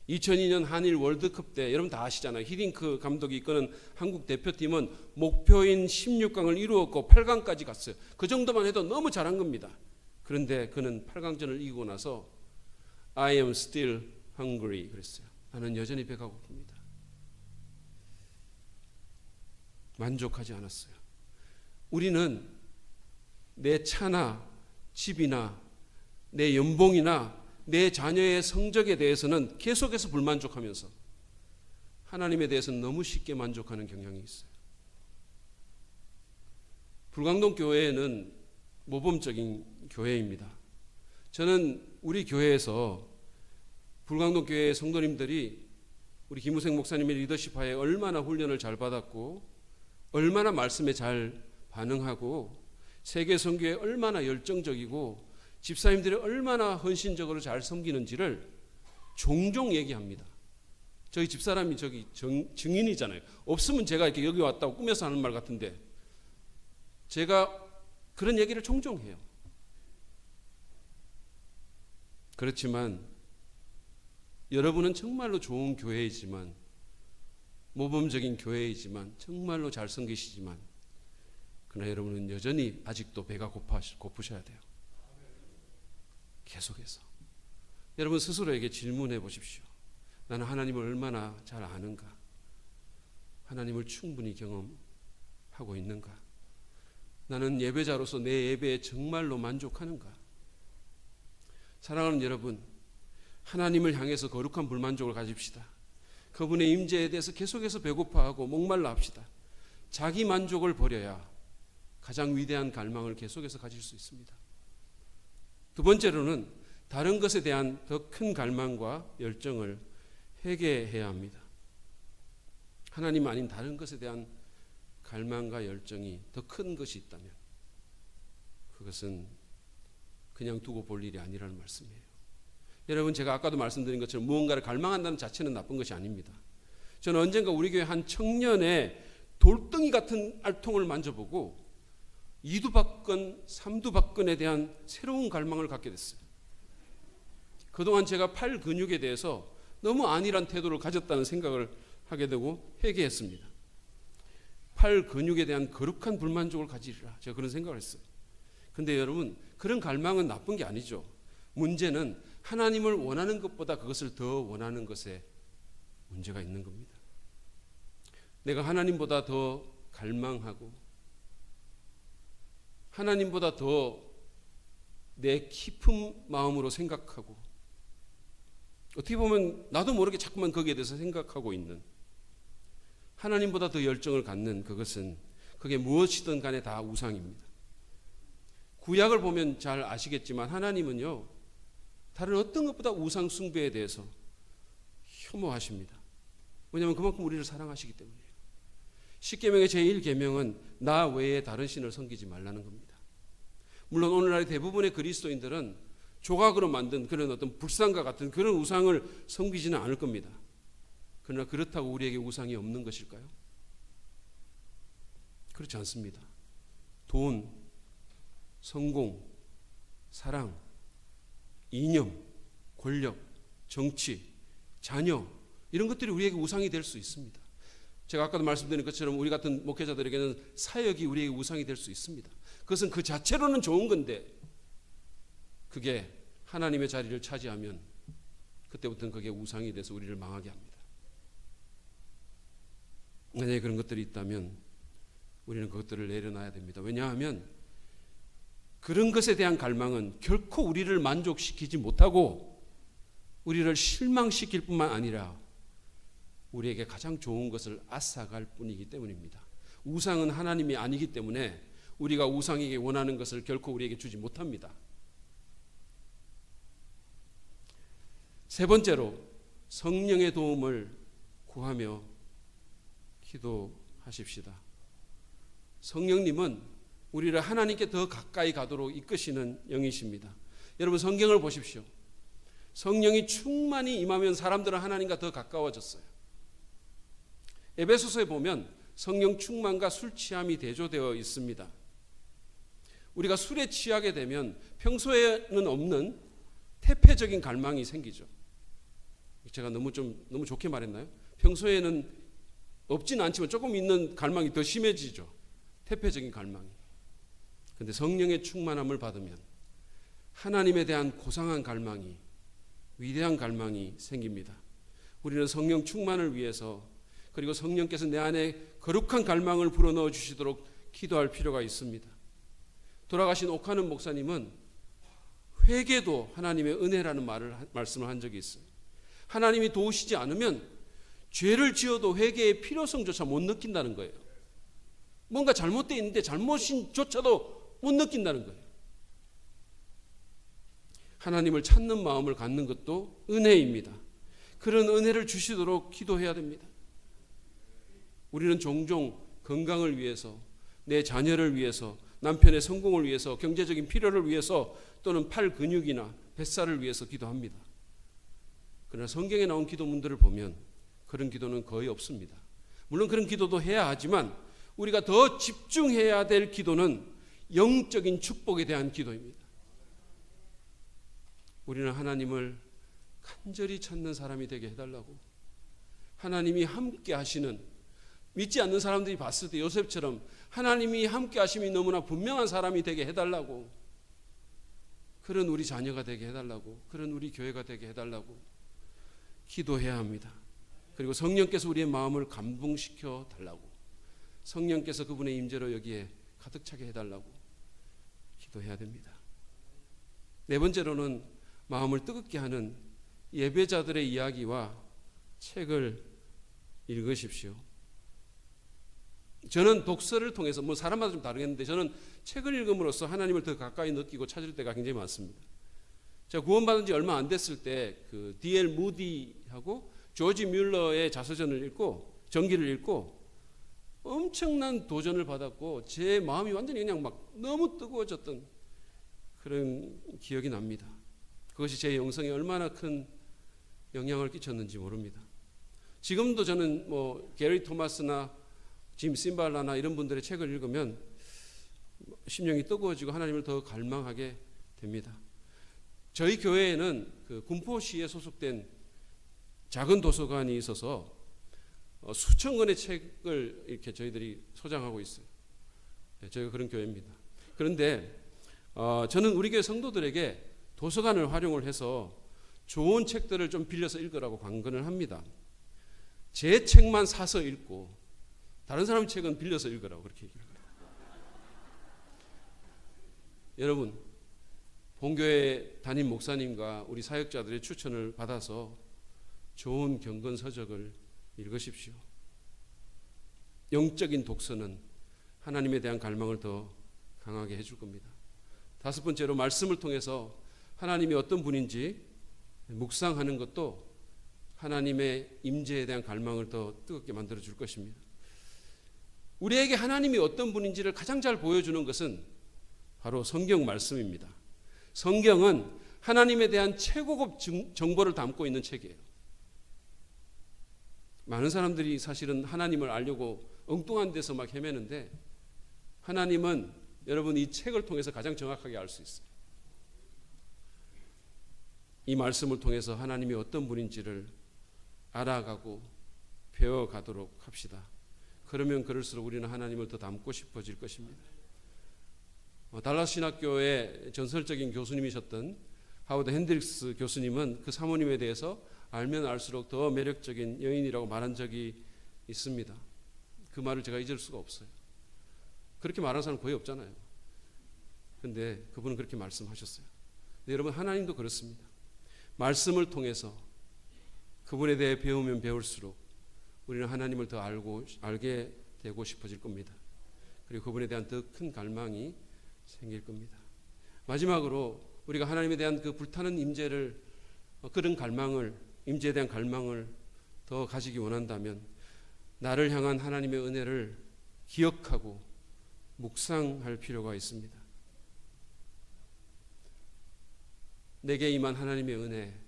2002년 한일 월드컵 때 여러분 다 아시잖아요. 히딩크 감독이 이끄는 한국 대표팀은 목표인 16강을 이루었고 8강까지 갔어요. 그 정도만 해도 너무 잘한 겁니다. 그런데 그는 8강전을 이기고 나서 I am still hungry 그랬어요. 나는 여전히 배가 고픕니다. 만족하지 않았어요. 우리는 내 차나 집이나 내 연봉이나 내 자녀의 성적에 대해서는 계속해서 불만족하면서 하나님에 대해서는 너무 쉽게 만족하는 경향이 있어요. 불광동 교회는 모범적인 교회입니다. 저는 우리 교회에서 불광동 교회 성도님들이 우리 김우생 목사님의 리더십하에 얼마나 훈련을 잘 받았고 얼마나 말씀에 잘 반응하고 세계 선교에 얼마나 열정적이고 집사님들이 얼마나 헌신적으로 잘 섬기는지를 종종 얘기합니다. 저희 집사람이 저기 증인이잖아요. 없으면 제가 이렇게 여기 왔다고 꾸며서 하는 말 같은데 제가 그런 얘기를 종종 해요. 그렇지만 여러분은 정말로 좋은 교회이지만 모범적인 교회이지만 정말로 잘 섬기시지만 그러나 여러분은 여전히 아직도 배가 고프셔야 돼요. 계속해서 여러분 스스로에게 질문해 보십시오. 나는 하나님을 얼마나 잘 아는가? 하나님을 충분히 경험하고 있는가? 나는 예배자로서 내 예배에 정말로 만족하는가? 사랑하는 여러분, 하나님을 향해서 거룩한 불만족을 가집시다. 그분의 임재에 대해서 계속해서 배고파하고 목말라 합시다. 자기 만족을 버려야 가장 위대한 갈망을 계속해서 가질 수 있습니다. 두 번째로는 다른 것에 대한 더 큰 갈망과 열정을 회개해야 합니다. 하나님 아닌 다른 것에 대한 갈망과 열정이 더 큰 것이 있다면 그것은 그냥 두고 볼 일이 아니라는 말씀이에요. 여러분, 제가 아까도 말씀드린 것처럼 무언가를 갈망한다는 자체는 나쁜 것이 아닙니다. 저는 언젠가 우리 교회 한 청년의 돌덩이 같은 알통을 만져보고 이두박근, 삼두박근에 대한 새로운 갈망을 갖게 됐어요. 그동안 제가 팔 근육에 대해서 너무 안일한 태도를 가졌다는 생각을 하게 되고 회개했습니다. 팔 근육에 대한 거룩한 불만족을 가지리라. 제가 그런 생각을 했어요. 근데 여러분, 그런 갈망은 나쁜 게 아니죠. 문제는 하나님을 원하는 것보다 그것을 더 원하는 것에 문제가 있는 겁니다. 내가 하나님보다 더 갈망하고 하나님보다 더 내 깊은 마음으로 생각하고 어떻게 보면 나도 모르게 자꾸만 거기에 대해서 생각하고 있는 하나님보다 더 열정을 갖는 그것은 그게 무엇이든 간에 다 우상입니다. 구약을 보면 잘 아시겠지만 하나님은요 다른 어떤 것보다 우상 숭배에 대해서 혐오하십니다. 왜냐하면 그만큼 우리를 사랑하시기 때문이에요. 십계명의 제1계명은 나 외에 다른 신을 섬기지 말라는 겁니다. 물론 오늘날의 대부분의 그리스도인들은 조각으로 만든 그런 어떤 불상과 같은 그런 우상을 섬기지는 않을 겁니다. 그러나 그렇다고 우리에게 우상이 없는 것일까요? 그렇지 않습니다. 돈, 성공, 사랑, 이념, 권력, 정치, 자녀 이런 것들이 우리에게 우상이 될 수 있습니다. 제가 아까도 말씀드린 것처럼 우리 같은 목회자들에게는 사역이 우리에게 우상이 될 수 있습니다. 그것은 그 자체로는 좋은 건데 그게 하나님의 자리를 차지하면 그때부터는 그게 우상이 돼서 우리를 망하게 합니다. 만약에 그런 것들이 있다면 우리는 그것들을 내려놔야 됩니다. 왜냐하면 그런 것에 대한 갈망은 결코 우리를 만족시키지 못하고 우리를 실망시킬 뿐만 아니라 우리에게 가장 좋은 것을 앗아갈 뿐이기 때문입니다. 우상은 하나님이 아니기 때문에 우리가 우상에게 원하는 것을 결코 우리에게 주지 못합니다. 세 번째로 성령의 도움을 구하며 기도하십시다. 성령님은 우리를 하나님께 더 가까이 가도록 이끄시는 영이십니다. 여러분 성경을 보십시오. 성령이 충만히 임하면 사람들은 하나님과 더 가까워졌어요. 에베소서에 보면 성령 충만과 술 취함이 대조되어 있습니다. 우리가 술에 취하게 되면 평소에는 없는 태폐적인 갈망이 생기죠. 제가 너무 좋게 말했나요? 평소에는 없지는 않지만 조금 있는 갈망이 더 심해지죠. 태폐적인 갈망이. 그런데 성령의 충만함을 받으면 하나님에 대한 고상한 갈망이, 위대한 갈망이 생깁니다. 우리는 성령 충만을 위해서 그리고 성령께서 내 안에 거룩한 갈망을 불어넣어 주시도록 기도할 필요가 있습니다. 돌아가신 옥하는 목사님은 회개도 하나님의 은혜라는 말씀을 한 적이 있어요. 하나님이 도우시지 않으면 죄를 지어도 회개의 필요성조차 못 느낀다는 거예요. 뭔가 잘못되어 있는데 잘못인조차도 못 느낀다는 거예요. 하나님을 찾는 마음을 갖는 것도 은혜입니다. 그런 은혜를 주시도록 기도해야 됩니다. 우리는 종종 건강을 위해서, 내 자녀를 위해서, 남편의 성공을 위해서, 경제적인 필요를 위해서 또는 팔 근육이나 뱃살을 위해서 기도합니다. 그러나 성경에 나온 기도문들을 보면 그런 기도는 거의 없습니다. 물론 그런 기도도 해야 하지만 우리가 더 집중해야 될 기도는 영적인 축복에 대한 기도입니다. 우리는 하나님을 간절히 찾는 사람이 되게 해달라고, 하나님이 함께 하시는, 믿지 않는 사람들이 봤을 때 요셉처럼 하나님이 함께 하심이 너무나 분명한 사람이 되게 해달라고, 그런 우리 자녀가 되게 해달라고, 그런 우리 교회가 되게 해달라고 기도해야 합니다. 그리고 성령께서 우리의 마음을 감동시켜 달라고, 성령께서 그분의 임재로 여기에 가득 차게 해달라고 기도해야 됩니다. 네 번째로는 마음을 뜨겁게 하는 예배자들의 이야기와 책을 읽으십시오. 저는 독서를 통해서, 사람마다 좀 다르겠는데 저는 책을 읽음으로써 하나님을 더 가까이 느끼고 찾을 때가 굉장히 많습니다. 제가 구원받은 지 얼마 안 됐을 때 그 D.L. 무디하고 조지 뮬러의 자서전을 읽고 전기를 읽고 엄청난 도전을 받았고 제 마음이 완전히 그냥 막 너무 뜨거워졌던 그런 기억이 납니다. 그것이 제 영성에 얼마나 큰 영향을 끼쳤는지 모릅니다. 지금도 저는 게리 토마스나 짐 심발라나 이런 분들의 책을 읽으면 심령이 뜨거워지고 하나님을 더 갈망하게 됩니다. 저희 교회에는 그 군포시에 소속된 작은 도서관이 있어서 수천 권의 책을 이렇게 저희들이 소장하고 있어요. 저희가 그런 교회입니다. 그런데 저는 우리 교회 성도들에게 도서관을 활용을 해서 좋은 책들을 좀 빌려서 읽으라고 강권을 합니다. 제 책만 사서 읽고 다른 사람 책은 빌려서 읽으라고 그렇게 얘기를 해요. 여러분, 본교회 담임 목사님과 우리 사역자들의 추천을 받아서 좋은 경건 서적을 읽으십시오. 영적인 독서는 하나님에 대한 갈망을 더 강하게 해줄 겁니다. 다섯 번째로 말씀을 통해서 하나님이 어떤 분인지 묵상하는 것도 하나님의 임재에 대한 갈망을 더 뜨겁게 만들어 줄 것입니다. 우리에게 하나님이 어떤 분인지를 가장 잘 보여주는 것은 바로 성경 말씀입니다. 성경은 하나님에 대한 최고급 정보를 담고 있는 책이에요. 많은 사람들이 사실은 하나님을 알려고 엉뚱한 데서 막 헤매는데 하나님은 여러분 이 책을 통해서 가장 정확하게 알 수 있어요. 이 말씀을 통해서 하나님이 어떤 분인지를 알아가고 배워가도록 합시다. 그러면 그럴수록 우리는 하나님을 더 닮고 싶어질 것입니다. 달라스 신학교의 전설적인 교수님이셨던 하워드 핸드릭스 교수님은 그 사모님에 대해서 알면 알수록 더 매력적인 여인이라고 말한 적이 있습니다. 그 말을 제가 잊을 수가 없어요. 그렇게 말하는 사람 거의 없잖아요. 근데 그분은 그렇게 말씀하셨어요. 근데 여러분 하나님도 그렇습니다. 말씀을 통해서 그분에 대해 배우면 배울수록 우리는 하나님을 더 알게 되고 싶어질 겁니다. 그리고 그분에 대한 더 큰 갈망이 생길 겁니다. 마지막으로 우리가 하나님에 대한 그 불타는 임재를 그런 갈망을 임재에 대한 갈망을 더 가지기 원한다면 나를 향한 하나님의 은혜를 기억하고 묵상할 필요가 있습니다. 내게 임한 하나님의 은혜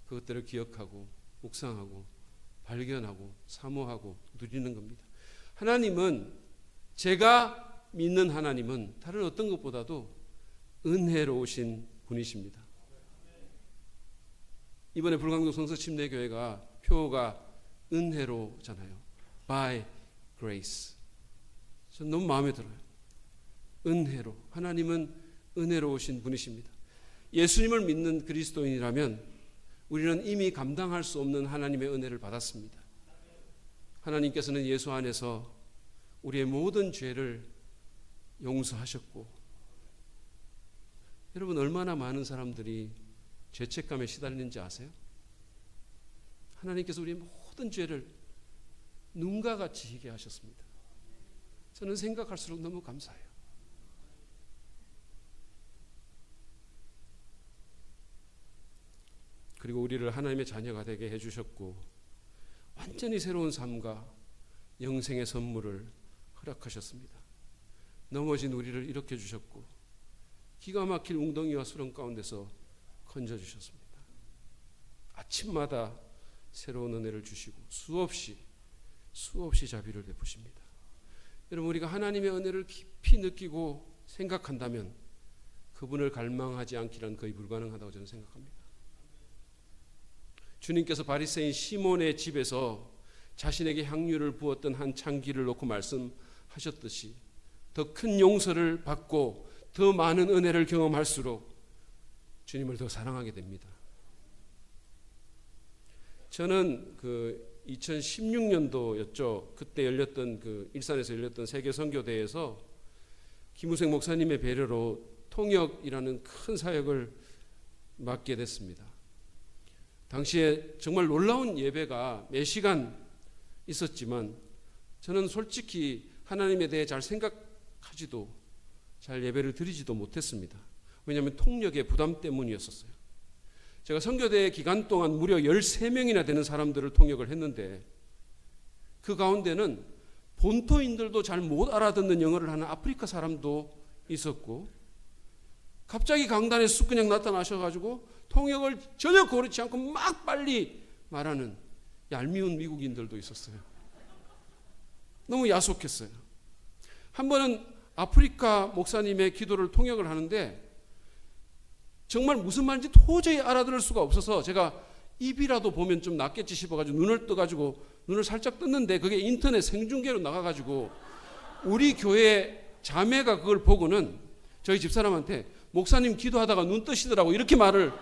그것들을 기억하고 묵상하고 발견하고 사모하고 누리는 겁니다. 하나님은 제가 믿는 하나님은 다른 어떤 것보다도 은혜로우신 분이십니다. 이번에 불광동 성서침례교회가 표어가 은혜로잖아요. By grace. 전 너무 마음에 들어요. 은혜로. 하나님은 은혜로우신 분이십니다. 예수님을 믿는 그리스도인이라면 우리는 이미 감당할 수 없는 하나님의 은혜를 받았습니다. 하나님께서는 예수 안에서 우리의 모든 죄를 용서하셨고, 여러분 얼마나 많은 사람들이 죄책감에 시달리는지 아세요? 하나님께서 우리의 모든 죄를 눈과 같이 희게 하셨습니다. 저는 생각할수록 너무 감사해요. 그리고 우리를 하나님의 자녀가 되게 해주셨고 완전히 새로운 삶과 영생의 선물을 허락하셨습니다. 넘어진 우리를 일으켜 주셨고 기가 막힐 웅덩이와 수렁 가운데서 건져주셨습니다. 아침마다 새로운 은혜를 주시고 수없이 자비를 베푸십니다. 여러분 우리가 하나님의 은혜를 깊이 느끼고 생각한다면 그분을 갈망하지 않기란 거의 불가능하다고 저는 생각합니다. 주님께서 바리새인 시몬의 집에서 자신에게 향유를 부었던 한 창기를 놓고 말씀하셨듯이 더 큰 용서를 받고 더 많은 은혜를 경험할수록 주님을 더 사랑하게 됩니다. 저는 그 2016년도였죠. 그때 열렸던 그 일산에서 열렸던 세계 선교대회에서 김우생 목사님의 배려로 통역이라는 큰 사역을 맡게 됐습니다. 당시에 정말 놀라운 예배가 매 시간 있었지만 저는 솔직히 하나님에 대해 잘 생각하지도 잘 예배를 드리지도 못했습니다. 왜냐하면 통역의 부담 때문이었었어요. 제가 선교대 기간 동안 무려 13명이나 되는 사람들을 통역을 했는데 그 가운데는 본토인들도 잘 못 알아듣는 영어를 하는 아프리카 사람도 있었고 갑자기 강단에 쑥 그냥 나타나셔가지고 통역을 전혀 고르지 않고 막 빨리 말하는 얄미운 미국인들도 있었어요. 너무 야속했어요. 한 번은 아프리카 목사님의 기도를 통역을 하는데 정말 무슨 말인지 도저히 알아들을 수가 없어서 제가 입이라도 보면 좀 낫겠지 싶어가지고 눈을 떠가지고 눈을 살짝 떴는데 그게 인터넷 생중계로 나가가지고 우리 교회 자매가 그걸 보고는 저희 집사람한테 목사님 기도하다가 눈 뜨시더라고 이렇게 말을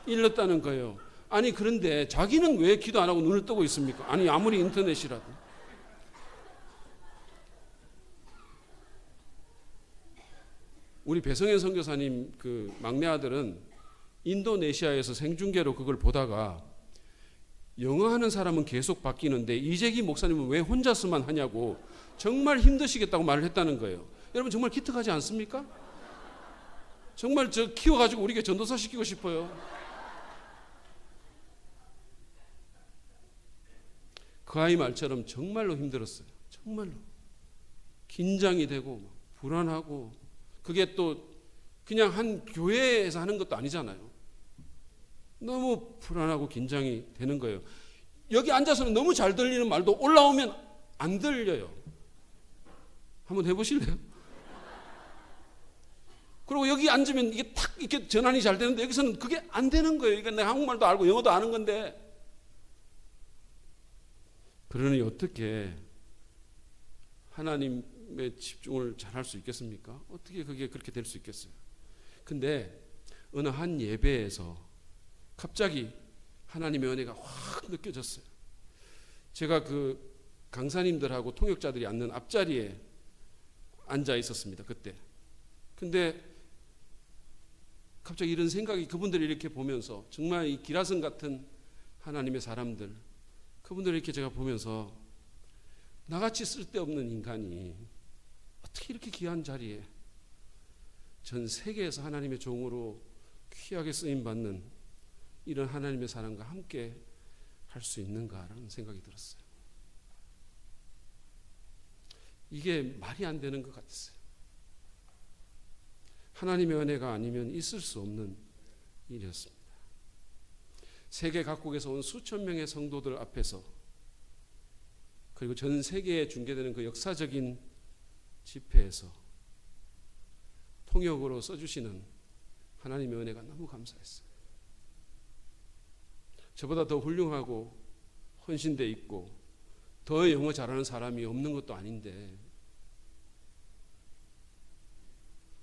일렀다는 거예요. 아니 그런데 자기는 왜 기도 안 하고 눈을 뜨고 있습니까? 아니 아무리 인터넷이라도. 우리 배성현 선교사님 그 막내 아들은 인도네시아에서 생중계로 그걸 보다가 영어 하는 사람은 계속 바뀌는데 이재기 목사님은 왜 혼자서만 하냐고 정말 힘드시겠다고 말을 했다는 거예요. 여러분 정말 기특하지 않습니까? 정말 저 키워가지고 우리에게 전도사 시키고 싶어요. 그 아이 말처럼 정말로 힘들었어요. 정말로 긴장이 되고 불안하고, 그게 또 그냥 한 교회에서 하는 것도 아니잖아요. 너무 불안하고 긴장이 되는 거예요. 여기 앉아서는 너무 잘 들리는 말도 올라오면 안 들려요. 한번 해보실래요? 그리고 여기 앉으면 이게 탁 이렇게 전환이 잘 되는데 여기서는 그게 안 되는 거예요. 그러니까 내가 한국말도 알고 영어도 아는 건데. 그러니 어떻게 하나님의 집중을 잘할 수 있겠습니까? 어떻게 그게 그렇게 될 수 있겠어요? 근데 어느 한 예배에서 갑자기 하나님의 은혜가 확 느껴졌어요. 제가 그 강사님들하고 통역자들이 앉는 앞자리에 앉아 있었습니다. 그때. 근데 갑자기 이런 생각이, 그분들을 이렇게 보면서 정말 이 기라성 같은 하나님의 사람들, 그분들을 이렇게 제가 보면서 나같이 쓸데없는 인간이 어떻게 이렇게 귀한 자리에 전 세계에서 하나님의 종으로 귀하게 쓰임받는 이런 하나님의 사람과 함께 할 수 있는가라는 생각이 들었어요. 이게 말이 안 되는 것 같았어요. 하나님의 은혜가 아니면 있을 수 없는 일이었습니다. 세계 각국에서 온 수천 명의 성도들 앞에서, 그리고 전 세계에 중계되는 그 역사적인 집회에서 통역으로 써주시는 하나님의 은혜가 너무 감사했어요. 저보다 더 훌륭하고 헌신돼 있고 더 영어 잘하는 사람이 없는 것도 아닌데,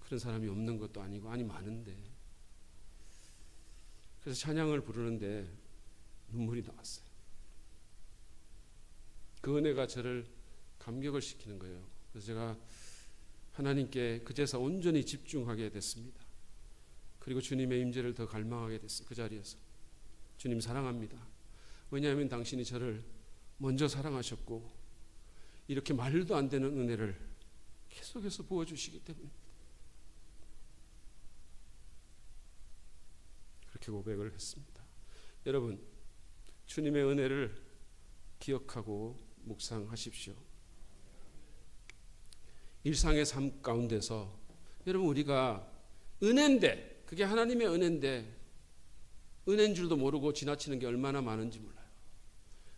그런 사람이 없는 것도 아니고, 아니 많은데, 그래서 찬양을 부르는데 눈물이 나왔어요. 그 은혜가 저를 감격을 시키는 거예요. 그래서 제가 하나님께 그제서 온전히 집중하게 됐습니다. 그리고 주님의 임재를 더 갈망하게 됐어요. 그 자리에서 주님 사랑합니다. 왜냐하면 당신이 저를 먼저 사랑하셨고 이렇게 말도 안 되는 은혜를 계속해서 부어주시기 때문입니다. 그렇게 고백을 했습니다. 여러분, 주님의 은혜를 기억하고 묵상하십시오. 일상의 삶 가운데서 여러분, 우리가 은혜인데, 그게 하나님의 은혜인데 은혜인 줄도 모르고 지나치는 게 얼마나 많은지 몰라요.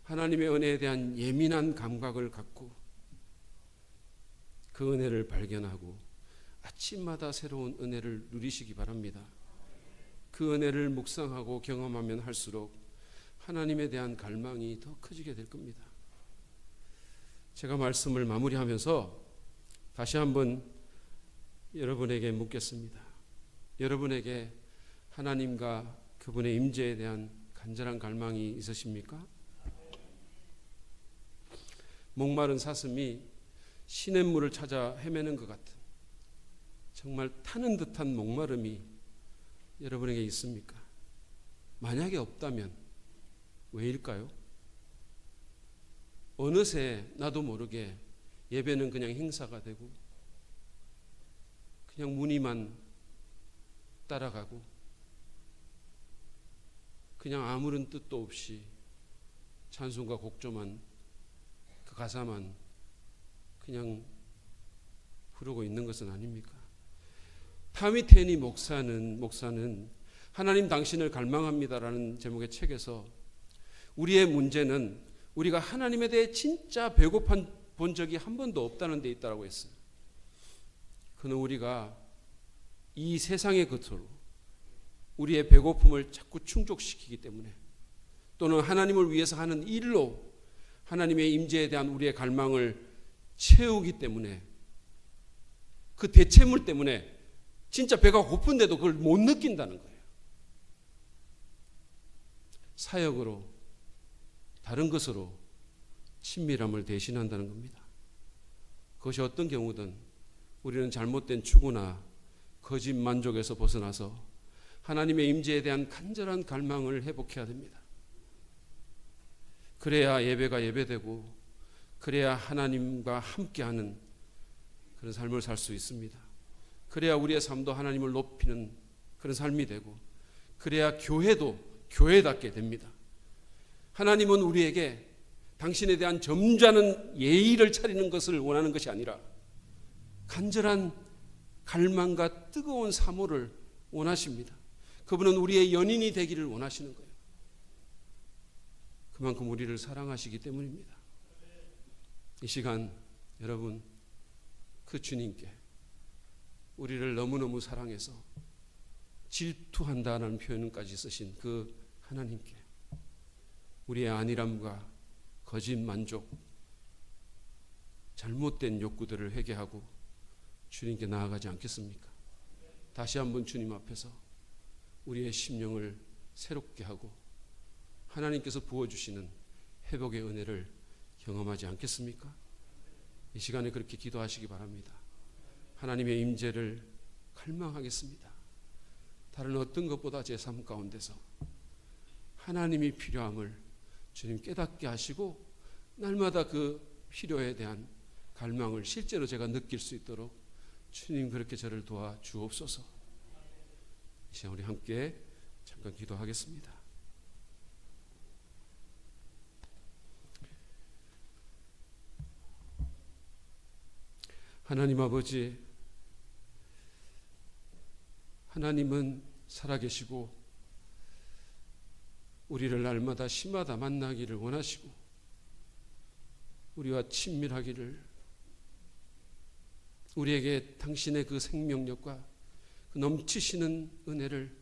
하나님의 은혜에 대한 예민한 감각을 갖고 그 은혜를 발견하고 아침마다 새로운 은혜를 누리시기 바랍니다. 그 은혜를 묵상하고 경험하면 할수록 하나님에 대한 갈망이 더 커지게 될 겁니다. 제가 말씀을 마무리하면서 다시 한번 여러분에게 묻겠습니다. 여러분에게 하나님과 그분의 임재에 대한 간절한 갈망이 있으십니까? 목마른 사슴이 시냇물을 찾아 헤매는 것 같은 정말 타는 듯한 목마름이 여러분에게 있습니까? 만약에 없다면 왜일까요? 어느새 나도 모르게 예배는 그냥 행사가 되고 그냥 무늬만 따라가고 그냥 아무런 뜻도 없이 찬송과 곡조만, 그 가사만 그냥 부르고 있는 것은 아닙니까? 타미테니 목사는 하나님 당신을 갈망합니다라는 제목의 책에서 우리의 문제는 우리가 하나님에 대해 진짜 배고파 본 적이 한 번도 없다는 데 있다고 했어요. 그는 우리가 이 세상의 것으로 우리의 배고픔을 자꾸 충족시키기 때문에, 또는 하나님을 위해서 하는 일로 하나님의 임재에 대한 우리의 갈망을 채우기 때문에, 그 대체물 때문에 진짜 배가 고픈데도 그걸 못 느낀다는 거예요. 사역으로, 다른 것으로 친밀함을 대신한다는 겁니다. 그것이 어떤 경우든 우리는 잘못된 추구나 거짓 만족에서 벗어나서 하나님의 임재에 대한 간절한 갈망을 회복해야 됩니다. 그래야 예배가 예배되고, 그래야 하나님과 함께하는 그런 삶을 살 수 있습니다. 그래야 우리의 삶도 하나님을 높이는 그런 삶이 되고, 그래야 교회도 교회답게 됩니다. 하나님은 우리에게 당신에 대한 점잖은 예의를 차리는 것을 원하는 것이 아니라 간절한 갈망과 뜨거운 사모를 원하십니다. 그분은 우리의 연인이 되기를 원하시는 거예요. 그만큼 우리를 사랑하시기 때문입니다. 이 시간 여러분, 그 주님께 우리를 너무너무 사랑해서 질투한다는 표현까지 쓰신 그 하나님께 우리의 안일함과 거짓 만족, 잘못된 욕구들을 회개하고 주님께 나아가지 않겠습니까? 다시 한번 주님 앞에서 우리의 심령을 새롭게 하고 하나님께서 부어주시는 회복의 은혜를 경험하지 않겠습니까? 이 시간에 그렇게 기도하시기 바랍니다. 하나님의 임재를 갈망하겠습니다. 다른 어떤 것보다 제 삶 가운데서 하나님이 필요함을 주님 깨닫게 하시고 날마다 그 필요에 대한 갈망을 실제로 제가 느낄 수 있도록 주님 그렇게 저를 도와 주옵소서. 이 시간 우리 함께 잠깐 기도하겠습니다. 하나님 아버지, 하나님은 살아계시고 우리를 날마다 시마다 만나기를 원하시고 우리와 친밀하기를, 우리에게 당신의 그 생명력과 그 넘치시는 은혜를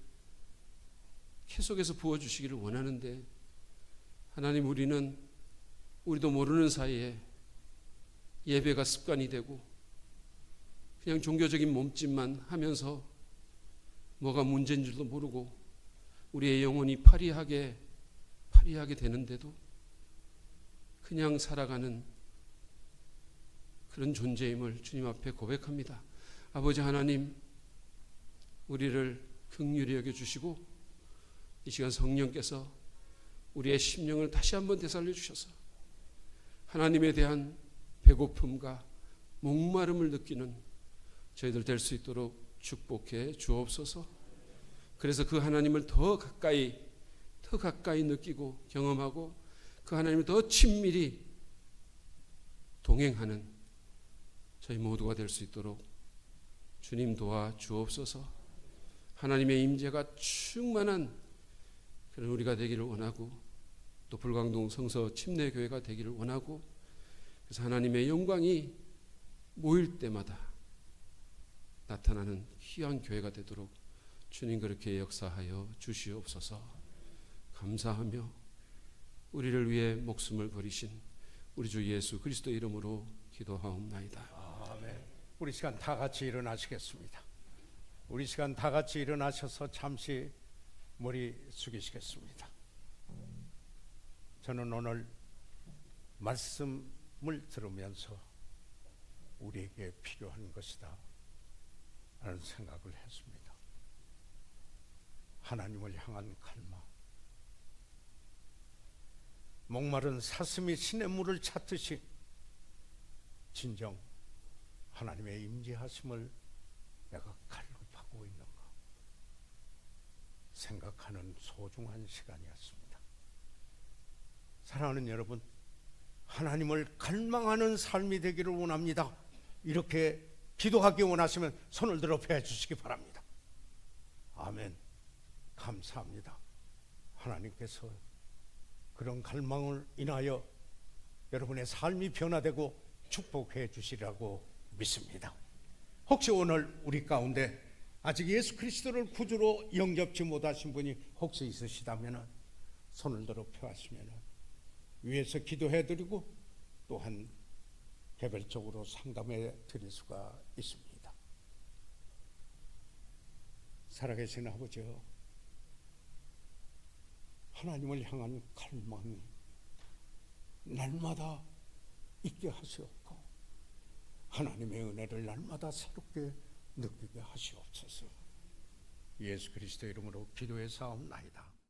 계속해서 부어주시기를 원하는데, 하나님 우리도 모르는 사이에 예배가 습관이 되고 그냥 종교적인 몸짓만 하면서 뭐가 문제인 줄도 모르고 우리의 영혼이 파리하게 되는데도 그냥 살아가는 그런 존재임을 주님 앞에 고백합니다. 아버지 하나님, 우리를 긍휼히 여겨주시고 이 시간 성령께서 우리의 심령을 다시 한번 되살려 주셔서 하나님에 대한 배고픔과 목마름을 느끼는 저희들 될 수 있도록 축복해 주옵소서. 그래서 그 하나님을 더 가까이 느끼고 경험하고 그 하나님을 더 친밀히 동행하는 저희 모두가 될 수 있도록 주님 도와 주옵소서. 하나님의 임재가 충만한 그런 우리가 되기를 원하고, 또 불광동 성서 침례교회가 되기를 원하고, 그래서 하나님의 영광이 모일 때마다 나타나는 귀한 교회가 되도록 주님 그렇게 역사하여 주시옵소서. 감사하며 우리를 위해 목숨을 버리신 우리 주 예수 그리스도 이름으로 기도하옵나이다. 아멘. 우리 시간 다 같이 일어나시겠습니다. 우리 시간 다 같이 일어나셔서 잠시 머리 숙이시겠습니다. 저는 오늘 말씀을 들으면서 우리에게 필요한 것이다 라는 생각을 했습니다. 하나님을 향한 갈망, 목마른 사슴이 시냇물을 찾듯이 진정 하나님의 임재하심을 내가 갈급하고 있는가 생각하는 소중한 시간이었습니다. 사랑하는 여러분, 하나님을 갈망하는 삶이 되기를 원합니다. 이렇게 기도하기 원하시면 손을 들어 펴 주시기 바랍니다. 아멘. 감사합니다. 하나님께서 그런 갈망을 인하여 여러분의 삶이 변화되고 축복해 주시라고 믿습니다. 혹시 오늘 우리 가운데 아직 예수 그리스도를 구주로 영접지 못하신 분이 혹시 있으시다면 손을 들어 펴시면 위에서 기도해 드리고 또한 개별적으로 상담해 드릴 수가 있습니다. 살아계신 아버지여, 하나님을 향한 갈망이 날마다 있게 하시옵고 하나님의 은혜를 날마다 새롭게 느끼게 하시옵소서. 예수 그리스도 이름으로 기도해 사옵나이다.